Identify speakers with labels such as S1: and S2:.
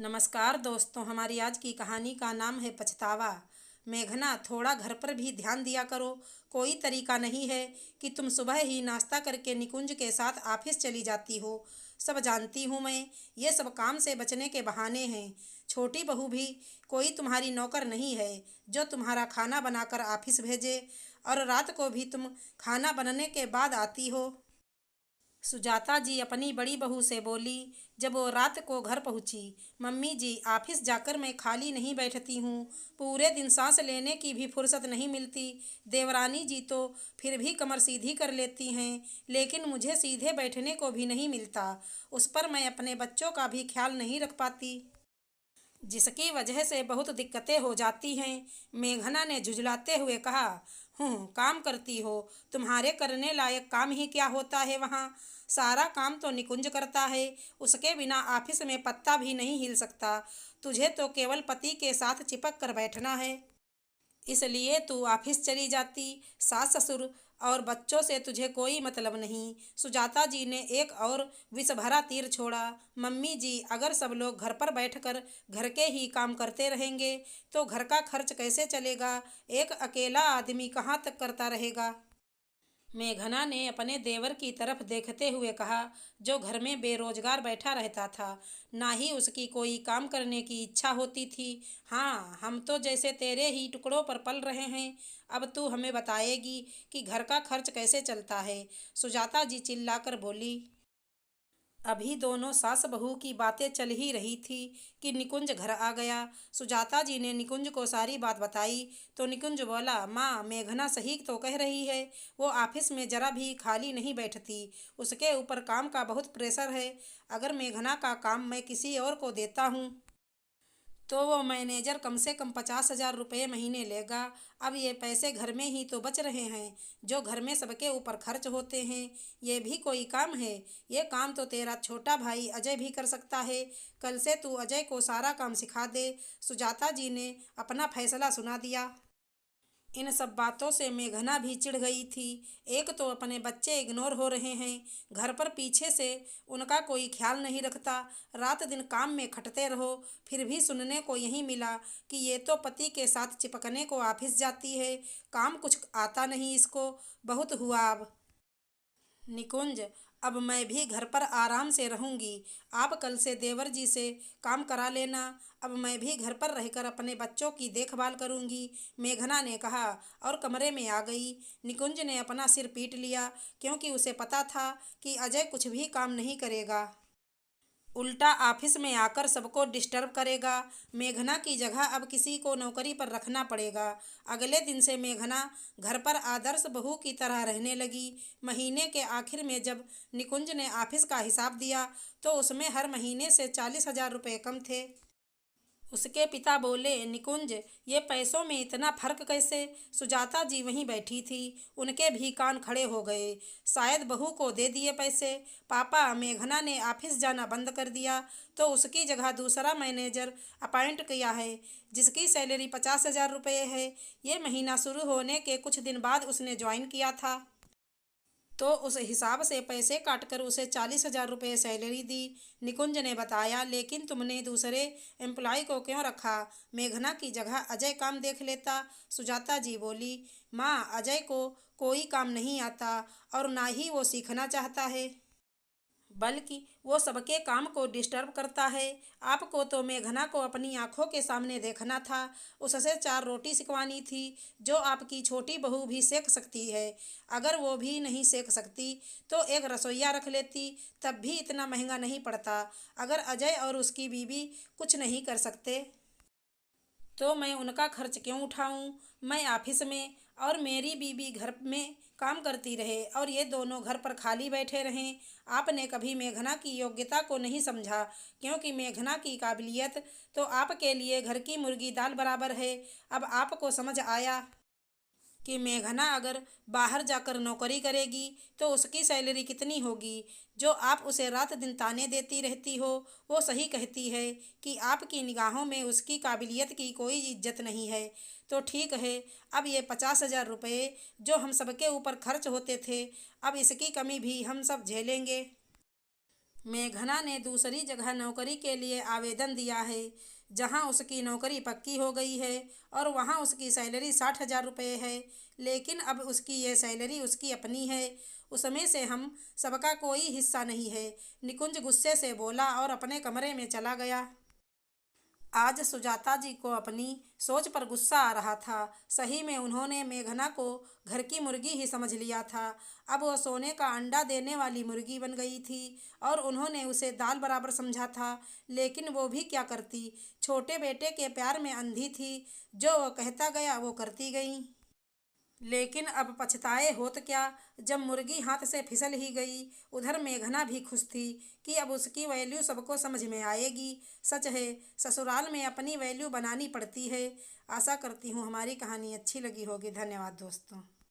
S1: नमस्कार दोस्तों, हमारी आज की कहानी का नाम है पछतावा। मेघना, थोड़ा घर पर भी ध्यान दिया करो। कोई तरीका नहीं है कि तुम सुबह ही नाश्ता करके निकुंज के साथ ऑफिस चली जाती हो। सब जानती हूँ मैं, ये सब काम से बचने के बहाने हैं। छोटी बहू भी कोई तुम्हारी नौकर नहीं है जो तुम्हारा खाना बनाकर ऑफिस भेजे और रात को भी तुम खाना बनने के बाद आती हो। सुजाता जी अपनी बड़ी बहू से बोली जब वो रात को घर पहुंची। मम्मी जी, ऑफिस जाकर मैं खाली नहीं बैठती हूँ। पूरे दिन सांस लेने की भी फुर्सत नहीं मिलती। देवरानी जी तो फिर भी कमर सीधी कर लेती हैं, लेकिन मुझे सीधे बैठने को भी नहीं मिलता। उस पर मैं अपने बच्चों का भी ख्याल नहीं रख पाती, जिसकी वजह से बहुत दिक्कतें हो जाती हैं। मेघना ने झुंझलाते हुए कहा। काम करती हो? तुम्हारे करने लायक काम ही क्या होता है वहाँ? सारा काम तो निकुंज करता है। उसके बिना ऑफिस में पत्ता भी नहीं हिल सकता। तुझे तो केवल पति के साथ चिपक कर बैठना है, इसलिए तू ऑफिस चली जाती। सास ससुर और बच्चों से तुझे कोई मतलब नहीं। सुजाता जी ने एक और विष भरा तीर छोड़ा। मम्मी जी, अगर सब लोग घर पर बैठकर घर के ही काम करते रहेंगे तो घर का खर्च कैसे चलेगा? एक अकेला आदमी कहाँ तक करता रहेगा? मेघना ने अपने देवर की तरफ देखते हुए कहा, जो घर में बेरोजगार बैठा रहता था, ना ही उसकी कोई काम करने की इच्छा होती थी। हाँ, हम तो जैसे तेरे ही टुकड़ों पर पल रहे हैं। अब तू हमें बताएगी कि घर का खर्च कैसे चलता है? सुजाता जी चिल्लाकर बोली। अभी दोनों सास बहू की बातें चल ही रही थी कि निकुंज घर आ गया। सुजाता जी ने निकुंज को सारी बात बताई तो निकुंज बोला, माँ, मेघना सही तो कह रही है। वो ऑफिस में जरा भी खाली नहीं बैठती। उसके ऊपर काम का बहुत प्रेशर है। अगर मेघना का काम मैं किसी और को देता हूँ तो वो मैनेजर कम से कम 50,000 रुपये महीने लेगा। अब ये पैसे घर में ही तो बच रहे हैं जो घर में सबके ऊपर खर्च होते हैं। ये भी कोई काम है? ये काम तो तेरा छोटा भाई अजय भी कर सकता है। कल से तू अजय को सारा काम सिखा दे। सुजाता जी ने अपना फैसला सुना दिया। इन सब बातों से मेघना भी चिढ़ गई थी। एक तो अपने बच्चे इग्नोर हो रहे हैं, घर पर पीछे से उनका कोई ख्याल नहीं रखता। रात दिन काम में खटते रहो। फिर भी सुनने को यही मिला कि ये तो पति के साथ चिपकने को ऑफिस जाती है। काम कुछ आता नहीं इसको। बहुत हुआ अब। निकुंज, अब मैं भी घर पर आराम से रहूंगी। आप कल से देवर जी से काम करा लेना। अब मैं भी घर पर रहकर अपने बच्चों की देखभाल करूंगी, मेघना ने कहा और कमरे में आ गई। निकुंज ने अपना सिर पीट लिया, क्योंकि उसे पता था कि अजय कुछ भी काम नहीं करेगा, उल्टा ऑफिस में आकर सबको डिस्टर्ब करेगा। मेघना की जगह अब किसी को नौकरी पर रखना पड़ेगा। अगले दिन से मेघना घर पर आदर्श बहू की तरह रहने लगी। महीने के आखिर में जब निकुंज ने ऑफिस का हिसाब दिया तो उसमें हर महीने से 40,000 रुपये कम थे। उसके पिता बोले, निकुंज, ये पैसों में इतना फर्क कैसे? सुजाता जी वहीं बैठी थी, उनके भी कान खड़े हो गए। शायद बहू को दे दिए पैसे। पापा, मेघना ने ऑफिस जाना बंद कर दिया तो उसकी जगह दूसरा मैनेजर अपॉइंट किया है, जिसकी सैलरी 50,000 रुपये है। ये महीना शुरू होने के कुछ दिन बाद उसने ज्वाइन किया था, तो उस हिसाब से पैसे काटकर उसे 40,000 रुपये सैलरी दी। निकुंज ने बताया, लेकिन तुमने दूसरे एम्प्लॉय को क्यों रखा? मेघना की जगह अजय काम देख लेता। सुजाता जी बोली, माँ, अजय को कोई काम नहीं आता और ना ही वो सीखना चाहता है, बल्कि वो सबके काम को डिस्टर्ब करता है। आपको तो मेघना को अपनी आंखों के सामने देखना था, उससे 4 रोटी सिकवानी थी, जो आपकी छोटी बहू भी सेक सकती है। अगर वो भी नहीं सेक सकती तो एक रसोइया रख लेती, तब भी इतना महंगा नहीं पड़ता। अगर अजय और उसकी बीवी कुछ नहीं कर सकते तो मैं उनका खर्च क्यों उठाऊं? मैं ऑफिस में और मेरी बीवी घर में काम करती रहे और ये दोनों घर पर खाली बैठे रहें। आपने कभी मेघना की योग्यता को नहीं समझा, क्योंकि मेघना की काबिलियत तो आपके लिए घर की मुर्गी दाल बराबर है। अब आपको समझ आया कि मेघना अगर बाहर जाकर नौकरी करेगी तो उसकी सैलरी कितनी होगी। जो आप उसे रात दिन ताने देती रहती हो, वो सही कहती है कि आपकी निगाहों में उसकी काबिलियत की कोई इज्जत नहीं है। तो ठीक है, अब ये 50,000 रुपये जो हम सबके ऊपर खर्च होते थे, अब इसकी कमी भी हम सब झेलेंगे। मेघना ने दूसरी जगह नौकरी के लिए आवेदन दिया है, जहां उसकी नौकरी पक्की हो गई है और वहां उसकी सैलरी 60,000 रुपये है। लेकिन अब उसकी ये सैलरी उसकी अपनी है, उसमें से हम सबका कोई हिस्सा नहीं है। निकुंज गुस्से से बोला और अपने कमरे में चला गया। आज सुजाता जी को अपनी सोच पर गुस्सा आ रहा था। सही में उन्होंने मेघना को घर की मुर्गी ही समझ लिया था। अब वो सोने का अंडा देने वाली मुर्गी बन गई थी और उन्होंने उसे दाल बराबर समझा था। लेकिन वो भी क्या करती, छोटे बेटे के प्यार में अंधी थी। जो वो कहता गया वो करती गई। लेकिन अब पछताए होत क्या, जब मुर्गी हाथ से फिसल ही गई। उधर मेघना भी खुश थी कि अब उसकी वैल्यू सबको समझ में आएगी। सच है, ससुराल में अपनी वैल्यू बनानी पड़ती है। आशा करती हूँ हमारी कहानी अच्छी लगी होगी। धन्यवाद दोस्तों।